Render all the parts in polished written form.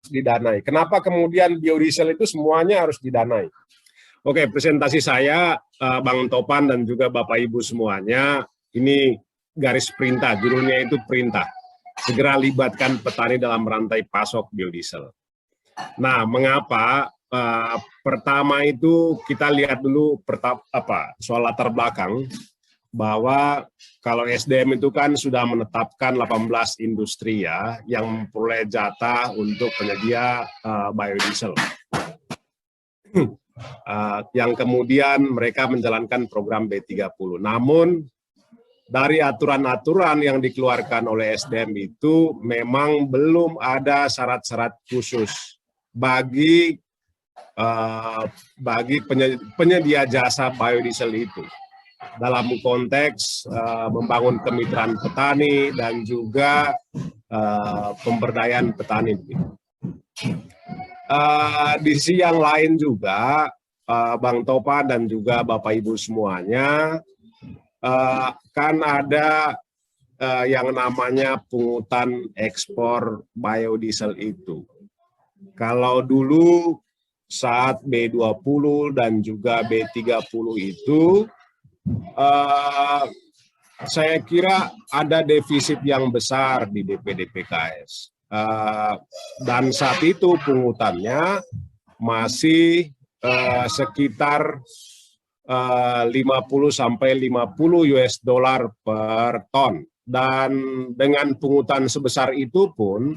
didanai. Kenapa kemudian biodiesel itu semuanya harus didanai? Oke, presentasi saya, Bang Topan dan juga Bapak Ibu semuanya, ini garis perintah, judulnya itu perintah. Segera libatkan petani dalam rantai pasok biodiesel. Nah, mengapa? Pertama itu kita lihat dulu soal latar belakang, bahwa kalau SDM itu kan sudah menetapkan 18 industri ya yang memperoleh jatah untuk penyedia biodiesel. Yang kemudian mereka menjalankan program B30. Namun dari aturan-aturan yang dikeluarkan oleh SDM itu memang belum ada syarat-syarat khusus bagi penyedia jasa biodiesel itu, dalam konteks membangun kemitraan petani dan juga pemberdayaan petani. Di sisi yang lain juga, Bang Topa dan juga Bapak Ibu semuanya, kan ada yang namanya pungutan ekspor biodiesel itu. Kalau dulu saat B20 dan juga B30 itu, saya kira ada defisit yang besar di DPD PKS. Dan saat itu pungutannya masih sekitar 50 sampai 50 US dollar per ton. Dan dengan pungutan sebesar itu pun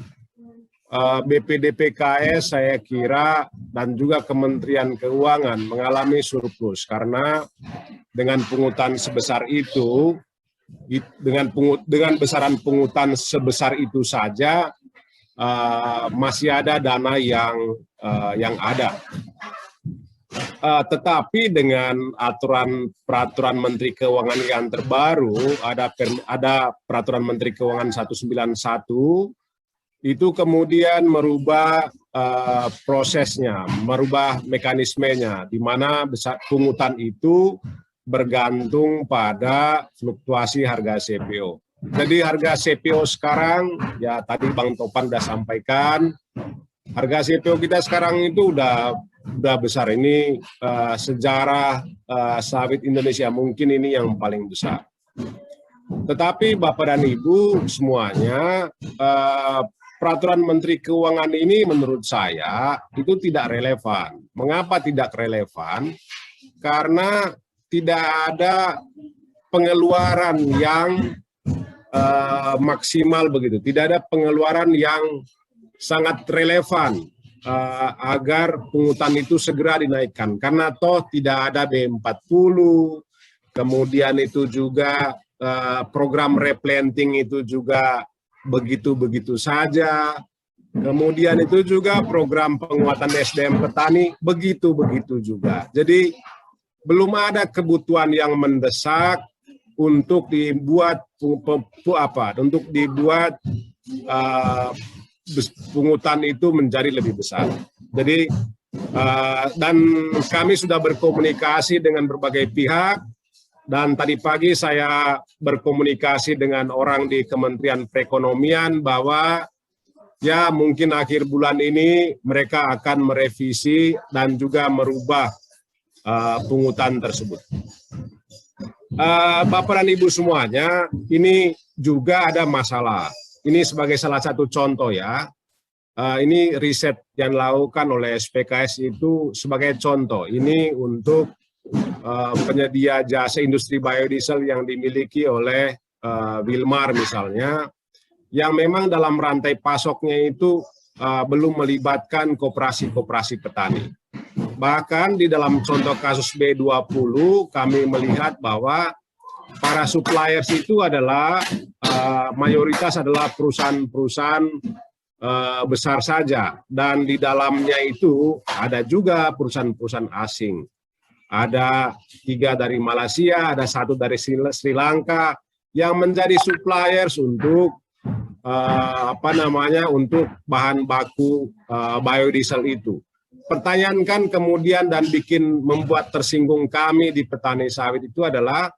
BPD PKS saya kira dan juga Kementerian Keuangan mengalami surplus, karena dengan pungutan sebesar itu, dengan besaran pungutan sebesar itu saja masih ada dana yang ada. Tetapi dengan peraturan Menteri Keuangan yang terbaru, ada peraturan Menteri Keuangan 191, itu kemudian merubah prosesnya, merubah mekanismenya, di mana pungutan itu bergantung pada fluktuasi harga CPO. Jadi harga CPO sekarang, ya tadi Bang Topan sudah sampaikan, harga CPO kita sekarang itu udah besar. Ini sejarah sawit Indonesia mungkin ini yang paling besar. Tetapi Bapak dan Ibu semuanya, peraturan Menteri Keuangan ini menurut saya itu tidak relevan. Mengapa tidak relevan? Karena tidak ada pengeluaran yang maksimal begitu. Tidak ada pengeluaran yang sangat relevan agar pungutan itu segera dinaikkan. Karena toh tidak ada B40, kemudian itu juga program replanting itu juga begitu-begitu saja. Kemudian itu juga program penguatan SDM petani begitu-begitu juga. Jadi belum ada kebutuhan yang mendesak untuk dibuat pungutan itu menjadi lebih besar. Jadi dan kami sudah berkomunikasi dengan berbagai pihak. Dan tadi pagi saya berkomunikasi dengan orang di Kementerian Perekonomian bahwa ya mungkin akhir bulan ini mereka akan merevisi dan juga merubah pungutan tersebut. Bapak dan Ibu semuanya, ini juga ada masalah. Ini sebagai salah satu contoh ya. Ini riset yang dilakukan oleh SPKS itu sebagai contoh. Ini untuk penyedia jasa industri biodiesel yang dimiliki oleh Wilmar misalnya, yang memang dalam rantai pasoknya itu belum melibatkan koperasi-koperasi petani. Bahkan di dalam contoh kasus B20 kami melihat bahwa para suppliers itu adalah mayoritas adalah perusahaan-perusahaan besar saja, dan di dalamnya itu ada juga perusahaan-perusahaan asing. Ada 3 dari Malaysia, ada 1 dari Sri Lanka yang menjadi suppliers untuk untuk bahan baku biodiesel itu. Pertanyaan kan kemudian dan membuat tersinggung kami di petani sawit itu adalah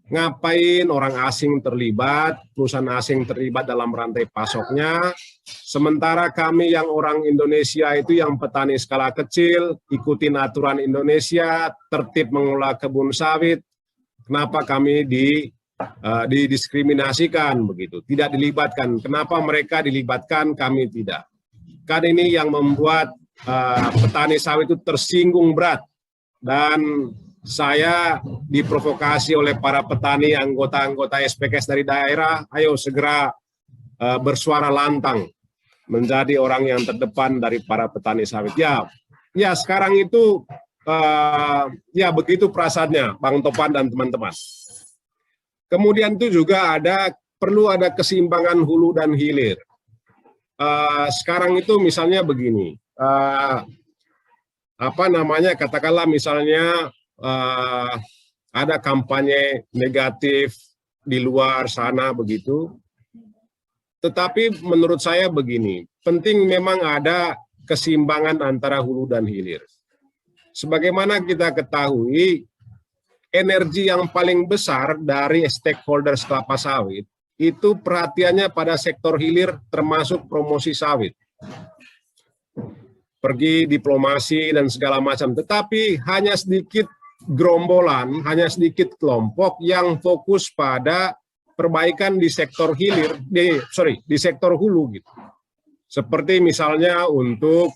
Ngapain orang asing terlibat, perusahaan asing terlibat dalam rantai pasoknya, sementara kami yang orang Indonesia itu yang petani skala kecil, ikutin aturan Indonesia, tertib mengelola kebun sawit, kenapa kami didiskriminasikan begitu, tidak dilibatkan, kenapa mereka dilibatkan, kami tidak. Kan ini yang membuat petani sawit itu tersinggung berat, dan saya diprovokasi oleh para petani anggota-anggota SPKS dari daerah, ayo segera bersuara lantang menjadi orang yang terdepan dari para petani sawit. Ya sekarang itu ya begitu perasaannya Bang Topan dan teman-teman. Kemudian itu juga perlu ada keseimbangan hulu dan hilir. Sekarang itu misalnya begini, katakanlah misalnya ada kampanye negatif di luar sana begitu. Tetapi menurut saya begini, penting memang ada keseimbangan antara hulu dan hilir. Sebagaimana kita ketahui, energi yang paling besar dari stakeholders kelapa sawit itu perhatiannya pada sektor hilir termasuk promosi sawit. Pergi diplomasi dan segala macam, tetapi hanya sedikit gerombolan, hanya sedikit kelompok yang fokus pada perbaikan di sektor hilir, di sektor hulu gitu. Seperti misalnya untuk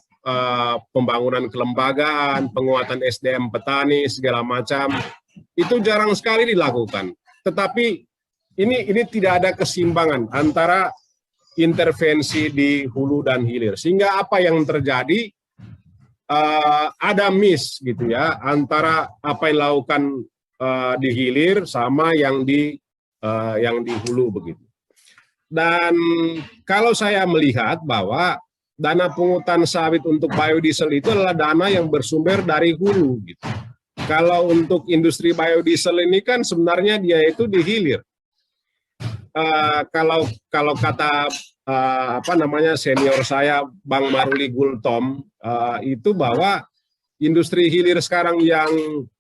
pembangunan kelembagaan, penguatan SDM petani segala macam, itu jarang sekali dilakukan. Tetapi ini tidak ada keseimbangan antara intervensi di hulu dan hilir, sehingga apa yang terjadi, ada miss gitu ya antara apa yang dilakukan di hilir sama yang di hulu begitu. Dan kalau saya melihat bahwa dana pungutan sawit untuk biodiesel itu adalah dana yang bersumber dari hulu gitu. Kalau untuk industri biodiesel ini kan sebenarnya dia itu di hilir. Kalau kata senior saya Bang Maruli Gultom itu bahwa industri hilir sekarang yang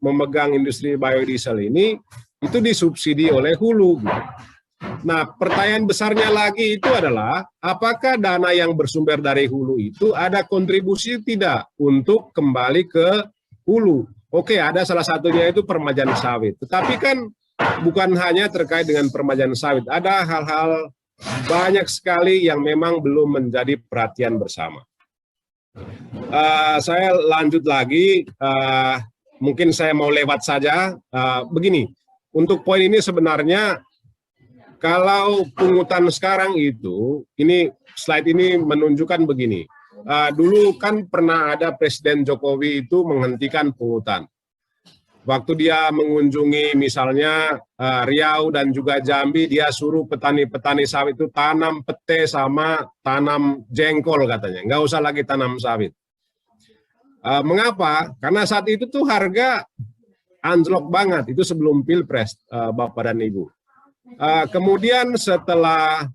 memegang industri biodiesel ini itu disubsidi oleh hulu. Nah, pertanyaan besarnya lagi itu adalah apakah dana yang bersumber dari hulu itu ada kontribusi tidak untuk kembali ke hulu? Oke, ada salah satunya itu permajaan sawit. Tetapi kan bukan hanya terkait dengan permajaan sawit, ada hal-hal banyak sekali yang memang belum menjadi perhatian bersama. Saya lanjut lagi, mungkin saya mau lewat saja. Begini, untuk poin ini sebenarnya kalau pungutan sekarang itu, ini slide ini menunjukkan begini. Dulu kan pernah ada Presiden Jokowi itu menghentikan pungutan. Waktu dia mengunjungi misalnya Riau dan juga Jambi, dia suruh petani-petani sawit itu tanam pete sama tanam jengkol katanya, nggak usah lagi tanam sawit. Mengapa? Karena saat itu tuh harga anjlok banget, itu sebelum Pilpres, Bapak dan Ibu. Kemudian setelah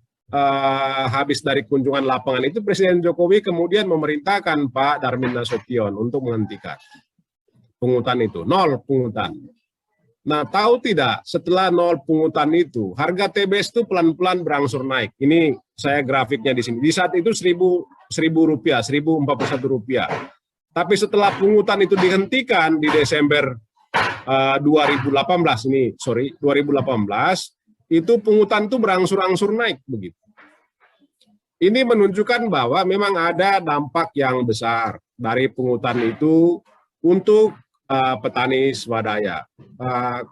habis dari kunjungan lapangan itu, Presiden Jokowi kemudian memerintahkan Pak Darmin Nasution untuk menghentikan pungutan itu, 0 pungutan. Nah, tahu tidak, setelah 0 pungutan itu, harga TBS itu pelan-pelan berangsur naik. Ini saya grafiknya di sini. Di saat itu Rp1.000, Rp1.041. Tapi setelah pungutan itu dihentikan di Desember 2018, itu pungutan itu berangsur-angsur naik begitu. Ini menunjukkan bahwa memang ada dampak yang besar dari pungutan itu untuk petani swadaya.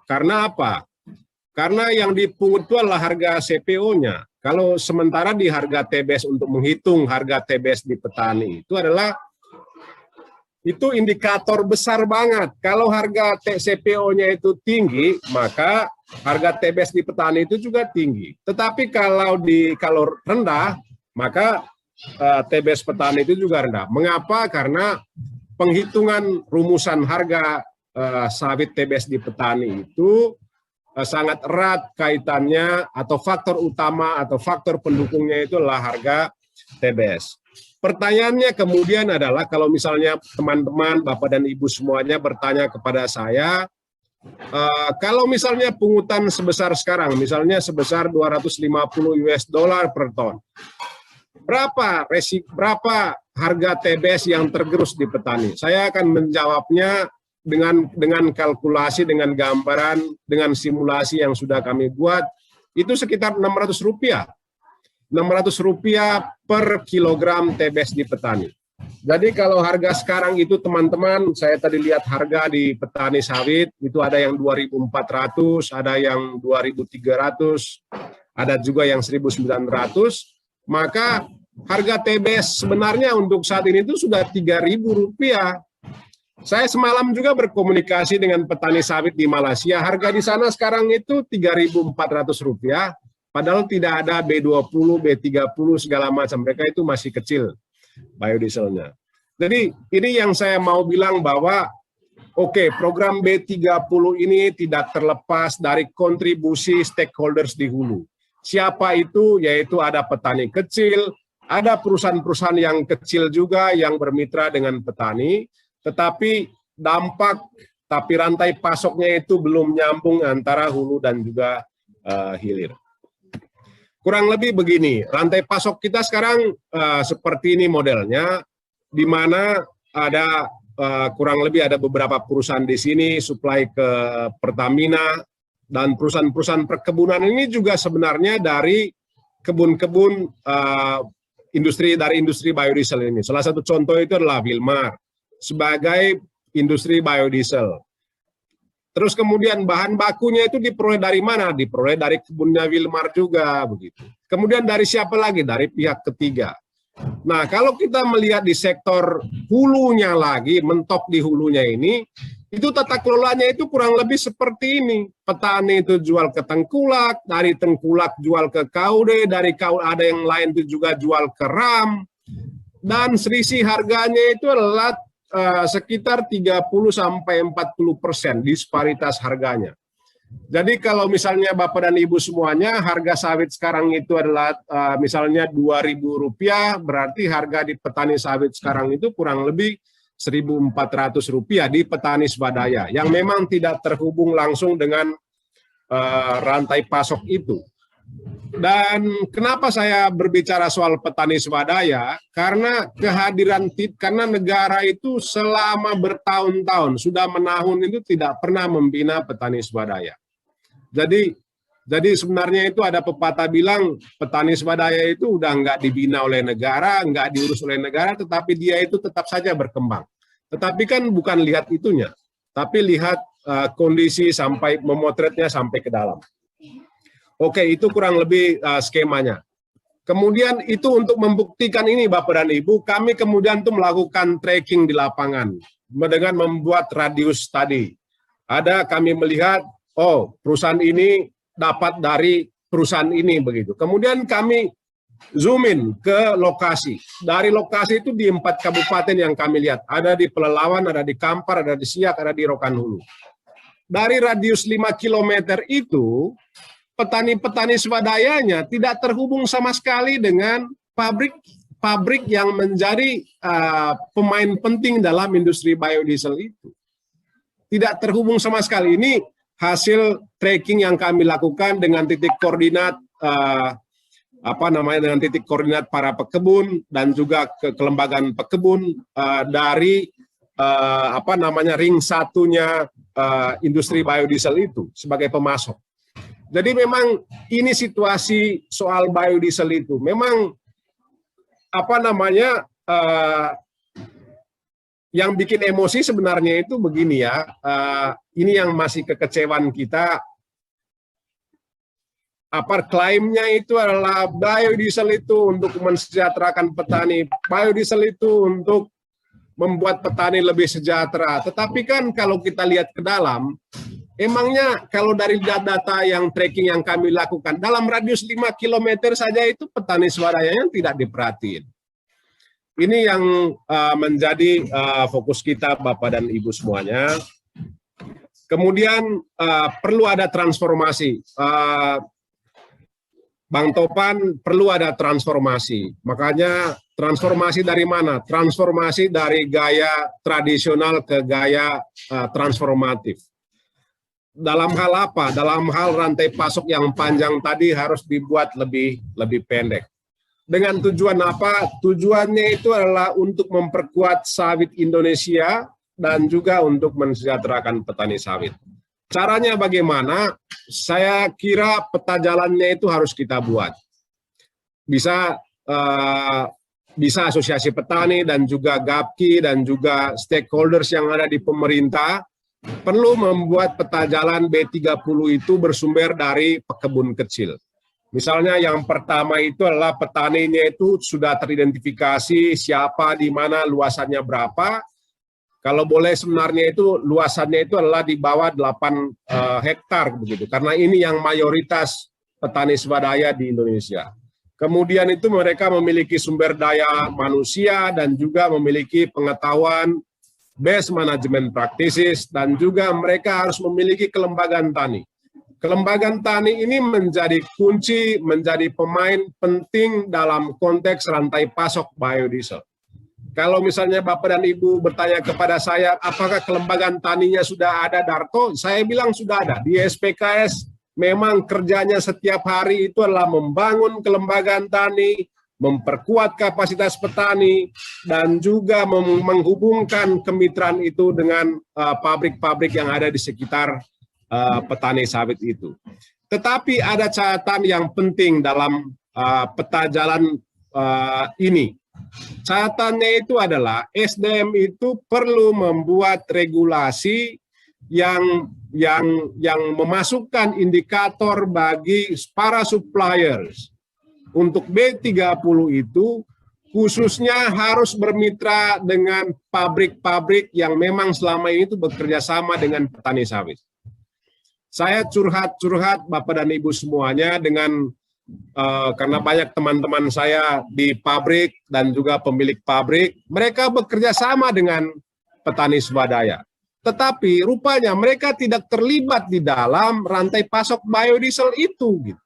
Karena apa? Karena yang dipungut itu adalah harga CPO-nya. Kalau sementara di harga TBS untuk menghitung harga TBS di petani itu adalah itu indikator besar banget. Kalau harga CPO-nya itu tinggi, maka harga TBS di petani itu juga tinggi. Tetapi kalau rendah, maka TBS petani itu juga rendah. Mengapa? Karena penghitungan rumusan harga sawit TBS di petani itu sangat erat kaitannya, atau faktor utama atau faktor pendukungnya itu adalah harga TBS. Pertanyaannya kemudian adalah, kalau misalnya teman-teman, Bapak dan Ibu semuanya bertanya kepada saya, Kalau misalnya pungutan sebesar sekarang, misalnya sebesar 250 US dollar per ton, berapa harga TBS yang tergerus di petani? Saya akan menjawabnya dengan kalkulasi, dengan gambaran, dengan simulasi yang sudah kami buat, itu sekitar Rp600. Rp600 per kilogram TBS di petani. Jadi kalau harga sekarang itu teman-teman, saya tadi lihat harga di petani sawit, itu ada yang 2.400, ada yang 2.300, ada juga yang 1.900, maka harga TBS sebenarnya untuk saat ini itu sudah Rp3.000. Saya semalam juga berkomunikasi dengan petani sawit di Malaysia, harga di sana sekarang itu Rp3.400, padahal tidak ada B20, B30 segala macam, mereka itu masih kecil biodieselnya. Jadi ini yang saya mau bilang bahwa oke, program B30 ini tidak terlepas dari kontribusi stakeholders di hulu. Siapa itu? Yaitu ada petani kecil, ada perusahaan-perusahaan yang kecil juga yang bermitra dengan petani, tetapi rantai pasoknya itu belum nyambung antara hulu dan juga hilir. Kurang lebih begini, rantai pasok kita sekarang seperti ini modelnya, di mana ada kurang lebih ada beberapa perusahaan di sini supply ke Pertamina, dan perusahaan-perusahaan perkebunan ini juga sebenarnya dari kebun-kebun industri biodiesel ini. Salah satu contoh itu adalah Wilmar sebagai industri biodiesel. Terus kemudian bahan bakunya itu diperoleh dari mana? Diperoleh dari kebunnya Wilmar juga begitu. Kemudian dari siapa lagi? Dari pihak ketiga. Nah, kalau kita melihat di sektor hulunya lagi, mentok di hulunya ini, itu tata kelolanya itu kurang lebih seperti ini. Petani itu jual ke Tengkulak, dari Tengkulak jual ke Kaude, dari Kaude ada yang lain itu juga jual ke RAM, dan selisih harganya itu adalah sekitar 30–40% disparitas harganya. Jadi kalau misalnya Bapak dan Ibu semuanya, harga sawit sekarang itu adalah misalnya Rp2.000, berarti harga di petani sawit sekarang itu kurang lebih Rp1.400 di petani swadaya, yang memang tidak terhubung langsung dengan rantai pasok itu. Dan kenapa saya berbicara soal petani swadaya? Karena karena negara itu selama bertahun-tahun, sudah menahun itu tidak pernah membina petani swadaya. Jadi sebenarnya itu ada pepatah bilang petani swadaya itu udah nggak dibina oleh negara, nggak diurus oleh negara, tetapi dia itu tetap saja berkembang. Tetapi kan bukan lihat itunya, tapi lihat kondisi sampai memotretnya sampai ke dalam. Oke, itu kurang lebih skemanya. Kemudian itu untuk membuktikan ini Bapak dan Ibu, kami kemudian tuh melakukan tracking di lapangan dengan membuat radius tadi. Kami melihat, oh perusahaan ini dapat dari perusahaan ini begitu. Kemudian kami zoom in ke lokasi. Dari lokasi itu di 4 kabupaten yang kami lihat. Ada di Pelelawan, ada di Kampar, ada di Siak, ada di Rokan Hulu. Dari radius 5 km itu, petani-petani swadayanya tidak terhubung sama sekali dengan pabrik yang menjadi pemain penting dalam industri biodiesel itu. Tidak terhubung sama sekali. Ini hasil tracking yang kami lakukan dengan titik koordinat dengan titik koordinat para pekebun dan juga kelembagaan pekebun dari ring satunya industri biodiesel itu sebagai pemasok. Jadi memang ini situasi soal biodiesel itu. Memang yang bikin emosi sebenarnya itu begini ya. Ini yang masih kekecewaan kita. Klaimnya itu adalah biodiesel itu untuk mensejahterakan petani. Biodiesel itu untuk membuat petani lebih sejahtera. Tetapi kan kalau kita lihat ke dalam, emangnya kalau dari data yang tracking yang kami lakukan, dalam radius 5 km saja itu petani swadayanya tidak diperhatiin. Ini yang menjadi fokus kita Bapak dan Ibu semuanya. Kemudian perlu ada transformasi. Bang Topan, perlu ada transformasi. Makanya transformasi dari mana? Transformasi dari gaya tradisional ke gaya transformatif. dalam hal apa? Dalam hal rantai pasok yang panjang tadi harus dibuat lebih pendek. Dengan tujuan apa? Tujuannya itu adalah untuk memperkuat sawit Indonesia dan juga untuk mensejahterakan petani sawit. Caranya bagaimana? Saya kira peta jalannya itu harus kita buat. Bisa asosiasi petani dan juga GAPKI dan juga stakeholders yang ada di pemerintah perlu membuat peta jalan B30 itu bersumber dari pekebun kecil. Misalnya yang pertama itu adalah petaninya itu sudah teridentifikasi siapa, di mana, luasannya berapa. Kalau boleh sebenarnya itu luasannya itu adalah di bawah 8 hektar begitu. Karena ini yang mayoritas petani swadaya di Indonesia. Kemudian itu mereka memiliki sumber daya manusia dan juga memiliki pengetahuan best management practices dan juga mereka harus memiliki kelembagaan tani. Kelembagaan tani ini menjadi kunci, menjadi pemain penting dalam konteks rantai pasok biodiesel. Kalau misalnya Bapak dan Ibu bertanya kepada saya, apakah kelembagaan taninya sudah ada, Darto? Saya bilang sudah ada. Di SPKS memang kerjanya setiap hari itu adalah membangun kelembagaan tani, memperkuat kapasitas petani, dan juga menghubungkan kemitraan itu dengan pabrik-pabrik yang ada di sekitar petani sawit itu. Tetapi ada catatan yang penting dalam peta jalan ini. Catatannya itu adalah SDM itu perlu membuat regulasi yang memasukkan indikator bagi para suppliers. Untuk B30 itu khususnya harus bermitra dengan pabrik-pabrik yang memang selama ini itu bekerja sama dengan petani sawit. Saya curhat Bapak dan Ibu semuanya dengan karena banyak teman-teman saya di pabrik dan juga pemilik pabrik, mereka bekerja sama dengan petani swadaya. Tetapi rupanya mereka tidak terlibat di dalam rantai pasok biodiesel itu. Gitu.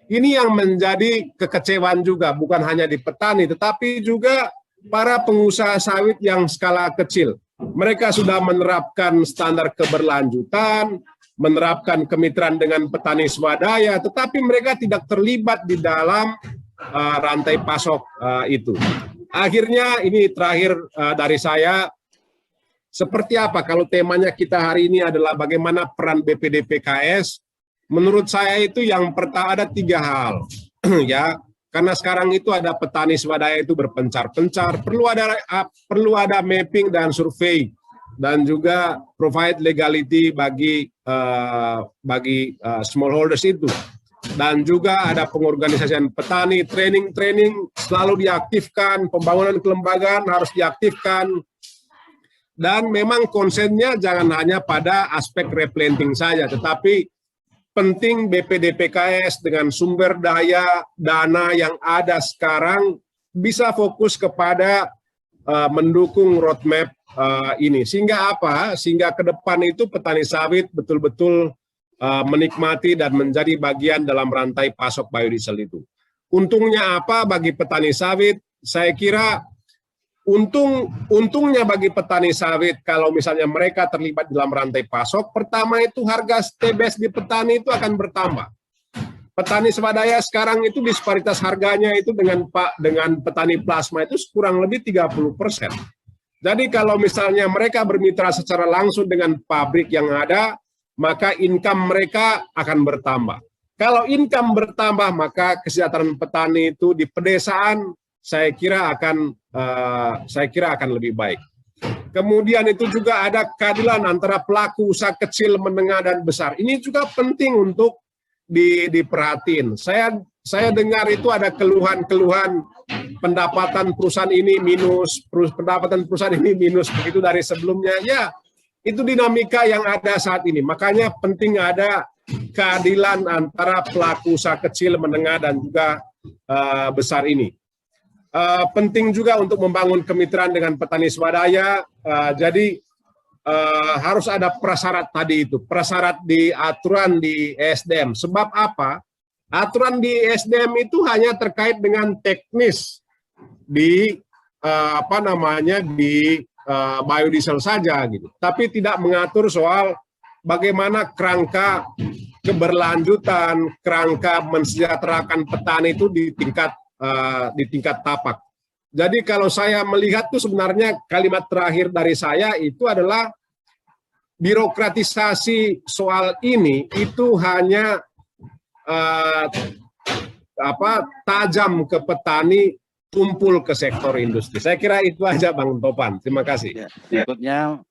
Ini yang menjadi kekecewaan juga, bukan hanya di petani, tetapi juga para pengusaha sawit yang skala kecil. Mereka sudah menerapkan standar keberlanjutan, menerapkan kemitraan dengan petani swadaya, tetapi mereka tidak terlibat di dalam rantai pasok itu. Akhirnya ini terakhir dari saya, seperti apa kalau temanya kita hari ini adalah bagaimana peran BPD-PKS, menurut saya itu yang pertama ada 3 hal. Ya, karena sekarang itu ada petani swadaya itu berpencar-pencar, perlu ada mapping dan survei, dan juga provide legality bagi smallholders itu. Dan juga ada pengorganisasian petani, training selalu diaktifkan, pembangunan kelembagaan harus diaktifkan. Dan memang konsennya jangan hanya pada aspek replanting saja, tetapi penting BPD-PKS dengan sumber daya, dana yang ada sekarang bisa fokus kepada mendukung roadmap ini. Sehingga apa? Sehingga ke depan itu petani sawit betul-betul menikmati dan menjadi bagian dalam rantai pasok biodiesel itu. Untungnya apa bagi petani sawit? Saya kira untungnya bagi petani sawit kalau misalnya mereka terlibat dalam rantai pasok, pertama itu harga TBS di petani itu akan bertambah. Petani swadaya sekarang itu disparitas harganya itu dengan petani plasma itu kurang lebih 30%. Jadi kalau misalnya mereka bermitra secara langsung dengan pabrik yang ada, maka income mereka akan bertambah. Kalau income bertambah, maka kesejahteraan petani itu di pedesaan saya kira akan lebih baik. Kemudian itu juga ada keadilan antara pelaku usaha kecil, menengah, dan besar. Ini juga penting untuk diperhatiin. Saya dengar itu ada keluhan-keluhan pendapatan perusahaan ini minus, pendapatan perusahaan ini minus begitu dari sebelumnya. Ya, itu dinamika yang ada saat ini. Makanya penting ada keadilan antara pelaku usaha kecil, menengah, dan juga besar ini. Penting juga untuk membangun kemitraan dengan petani swadaya. Jadi harus ada prasyarat tadi itu, prasyarat di aturan di SDM. Sebab apa? Aturan di SDM itu hanya terkait dengan teknis di di biodiesel saja gitu. Tapi tidak mengatur soal bagaimana kerangka keberlanjutan, kerangka mensejahterakan petani itu di tingkat tapak. Jadi kalau saya melihat tuh sebenarnya kalimat terakhir dari saya itu adalah birokratisasi soal ini itu hanya tajam ke petani, tumpul ke sektor industri. Saya kira itu aja Bang Topan. Terima kasih. Ya, berikutnya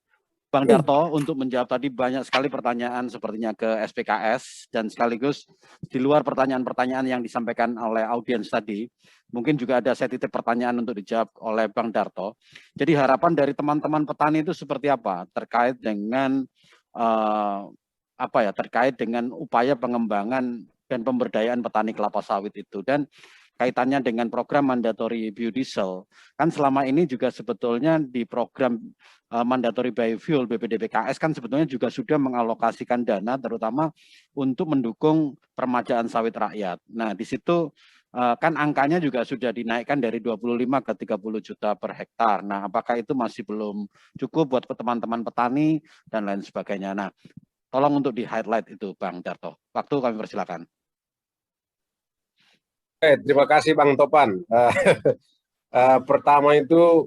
Bang Darto untuk menjawab tadi banyak sekali pertanyaan sepertinya ke SPKS dan sekaligus di luar pertanyaan-pertanyaan yang disampaikan oleh audiens tadi, mungkin juga ada saya titip pertanyaan untuk dijawab oleh Bang Darto. Jadi harapan dari teman-teman petani itu seperti apa terkait dengan terkait dengan upaya pengembangan dan pemberdayaan petani kelapa sawit itu, dan kaitannya dengan program mandatory biodiesel. Kan selama ini juga sebetulnya di program mandatory biofuel BPDPKS kan sebetulnya juga sudah mengalokasikan dana terutama untuk mendukung permajaan sawit rakyat. Nah, di situ kan angkanya juga sudah dinaikkan dari 25 ke 30 juta per hektar. Nah, apakah itu masih belum cukup buat teman-teman petani dan lain sebagainya. Nah, tolong untuk di-highlight itu Bang Darto. Waktu kami persilakan. Terima kasih Bang Topan. Pertama itu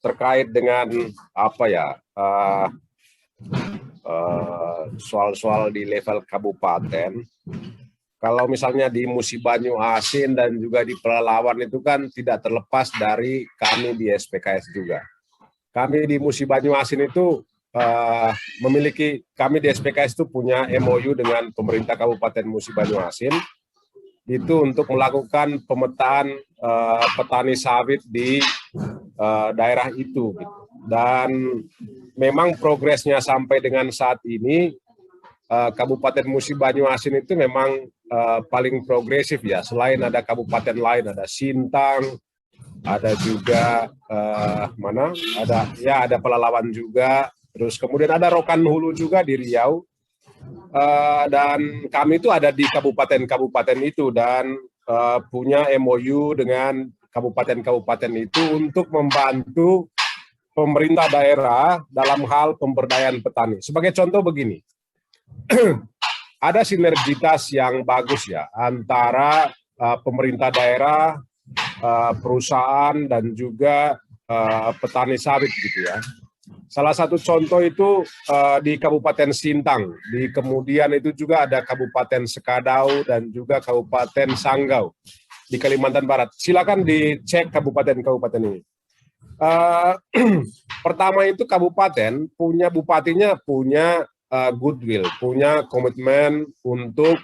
terkait dengan soal-soal di level kabupaten. Kalau misalnya di Musi Banyu Asin dan juga di Pelalawan itu kan tidak terlepas dari kami di SPKS juga. Kami di Musi Banyu Asin itu kami di SPKS itu punya MOU dengan pemerintah Kabupaten Musi Banyu Asin itu untuk melakukan pemetaan petani sawit di daerah itu. Dan memang progresnya sampai dengan saat ini Kabupaten Musi Banyu Asin itu memang paling progresif ya. Selain ada kabupaten lain, ada Sintang, ada juga ada Pelalawan juga. Terus kemudian ada Rokan Hulu juga di Riau. Dan kami itu ada di kabupaten-kabupaten itu dan punya MOU dengan kabupaten-kabupaten itu untuk membantu pemerintah daerah dalam hal pemberdayaan petani. Sebagai contoh begini, ada sinergitas yang bagus ya antara pemerintah daerah, perusahaan dan juga petani sawit gitu ya. Salah satu contoh itu di Kabupaten Sintang, kemudian itu juga ada Kabupaten Sekadau dan juga Kabupaten Sanggau di Kalimantan Barat. Silakan dicek kabupaten-kabupaten ini. Pertama itu kabupaten punya bupatinya punya goodwill, punya komitmen untuk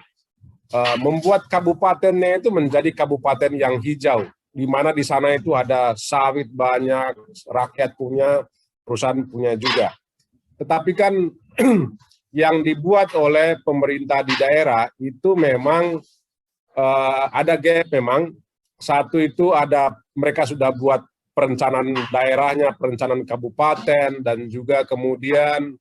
membuat kabupatennya itu menjadi kabupaten yang hijau, di mana di sana itu ada sawit banyak, rakyat punya, perusahaan punya juga. Tetapi kan yang dibuat oleh pemerintah di daerah itu memang ada gap memang. Satu itu ada mereka sudah buat perencanaan daerahnya, perencanaan kabupaten, dan juga kemudian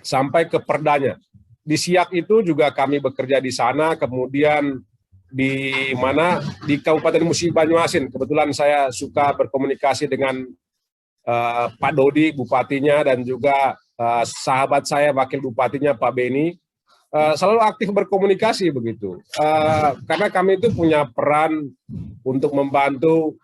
sampai ke perdanya. Di Siak itu juga kami bekerja di sana, kemudian di Kabupaten Musi Banyu Asin. Kebetulan saya suka berkomunikasi dengan Pak Dodi, bupatinya, dan juga sahabat saya, wakil bupatinya, Pak Beni, selalu aktif berkomunikasi begitu. Karena kami itu punya peran untuk membantu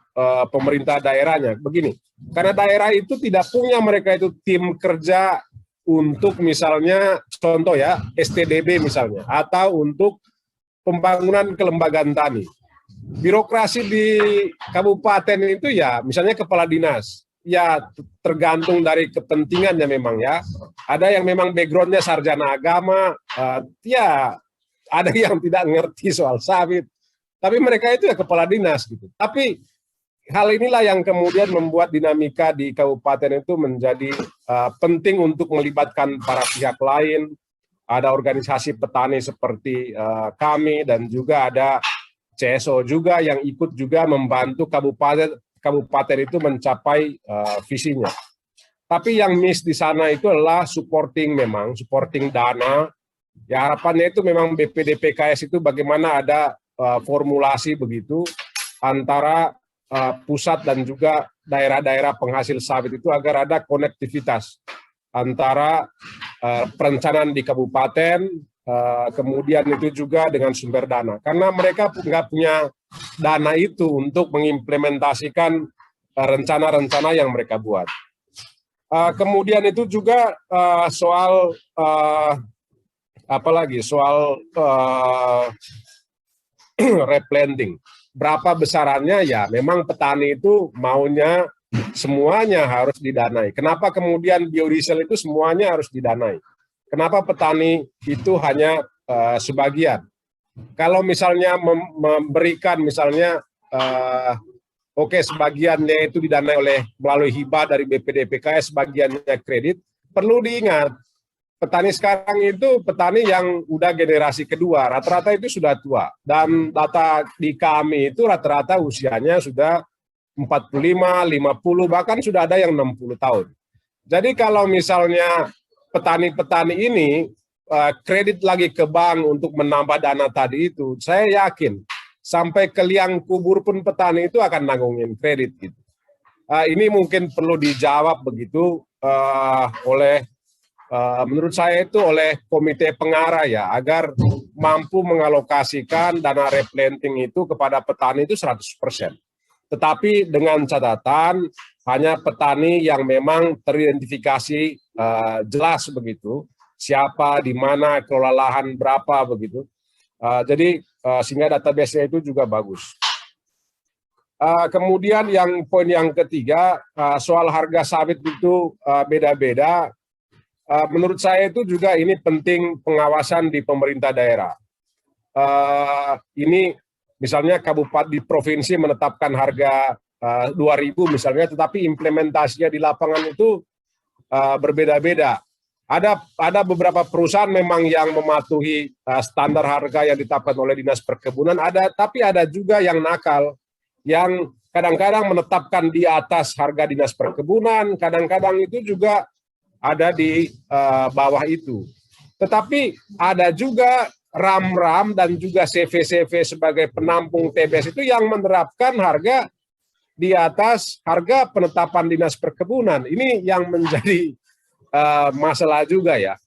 pemerintah daerahnya. Begini, karena daerah itu tidak punya mereka itu tim kerja untuk misalnya, contoh ya, STDB misalnya, atau untuk pembangunan kelembagaan tani. Birokrasi di kabupaten itu ya, misalnya kepala dinas, ya tergantung dari kepentingannya memang ya. Ada yang memang backgroundnya sarjana agama, ya ada yang tidak ngerti soal sawit, tapi mereka itu ya kepala dinas gitu. Tapi hal inilah yang kemudian membuat dinamika di kabupaten itu menjadi penting untuk melibatkan para pihak lain. Ada organisasi petani seperti kami dan juga ada CSO juga yang ikut juga membantu kabupaten itu mencapai visinya. Tapi yang miss di sana itu adalah supporting dana. Ya harapannya itu memang BPDPKS itu bagaimana ada formulasi begitu antara pusat dan juga daerah-daerah penghasil sawit itu agar ada konektivitas. antara perencanaan di kabupaten, kemudian itu juga dengan sumber dana. Karena mereka nggak punya dana itu untuk mengimplementasikan rencana-rencana yang mereka buat. Kemudian itu juga soal replanting. Berapa besarannya? Ya memang petani itu maunya semuanya harus didanai. Kenapa kemudian biodiesel itu semuanya harus didanai? Kenapa petani itu hanya sebagian? Kalau misalnya memberikan misalnya sebagiannya itu didanai melalui hibah dari BPD PKS, sebagiannya kredit, perlu diingat petani sekarang itu petani yang udah generasi kedua, rata-rata itu sudah tua, dan data di kami itu rata-rata usianya sudah 45, 50, bahkan sudah ada yang 60 tahun. Jadi kalau misalnya petani-petani ini kredit lagi ke bank untuk menambah dana tadi itu, saya yakin sampai ke liang kubur pun petani itu akan nanggungin kredit gitu. Ini mungkin perlu dijawab begitu oleh menurut saya itu oleh komite pengarah ya, agar mampu mengalokasikan dana replanting itu kepada petani itu 100%. Tetapi dengan catatan hanya petani yang memang teridentifikasi jelas begitu, siapa, di mana, kelola lahan berapa begitu. Jadi sehingga database-nya itu juga bagus. Kemudian poin yang ketiga, soal harga sawit itu beda-beda. Menurut saya itu juga ini penting pengawasan di pemerintah daerah. Ini misalnya kabupaten di provinsi menetapkan harga 2.000 misalnya, tetapi implementasinya di lapangan itu berbeda-beda. Ada beberapa perusahaan memang yang mematuhi standar harga yang ditetapkan oleh Dinas Perkebunan, tapi ada juga yang nakal, yang kadang-kadang menetapkan di atas harga Dinas Perkebunan, kadang-kadang itu juga ada di bawah itu. Tetapi ada juga RAM-RAM dan juga CV-CV sebagai penampung TBS itu yang menerapkan harga di atas harga penetapan Dinas Perkebunan. Ini yang menjadi masalah juga ya.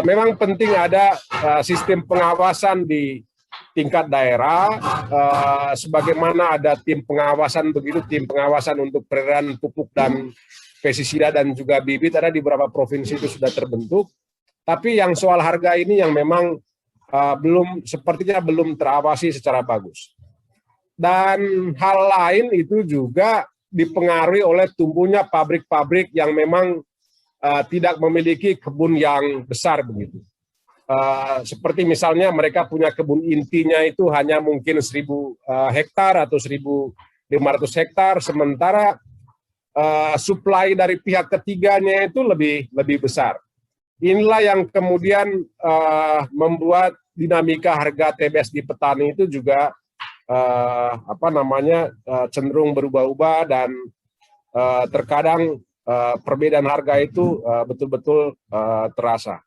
Memang penting ada sistem pengawasan di tingkat daerah, sebagaimana ada tim pengawasan begitu, tim pengawasan untuk peredaran pupuk dan pestisida dan juga bibit ada di beberapa provinsi itu sudah terbentuk. Tapi yang soal harga ini yang memang sepertinya belum terawasi secara bagus. Dan hal lain itu juga dipengaruhi oleh tumbuhnya pabrik-pabrik yang memang tidak memiliki kebun yang besar begitu. Seperti misalnya mereka punya kebun intinya itu hanya mungkin 1.000 hektar atau 1.500 hektar, sementara suplai dari pihak ketiganya itu lebih besar. Inilah yang kemudian membuat dinamika harga TBS di petani itu juga cenderung berubah-ubah, dan terkadang perbedaan harga itu betul-betul terasa.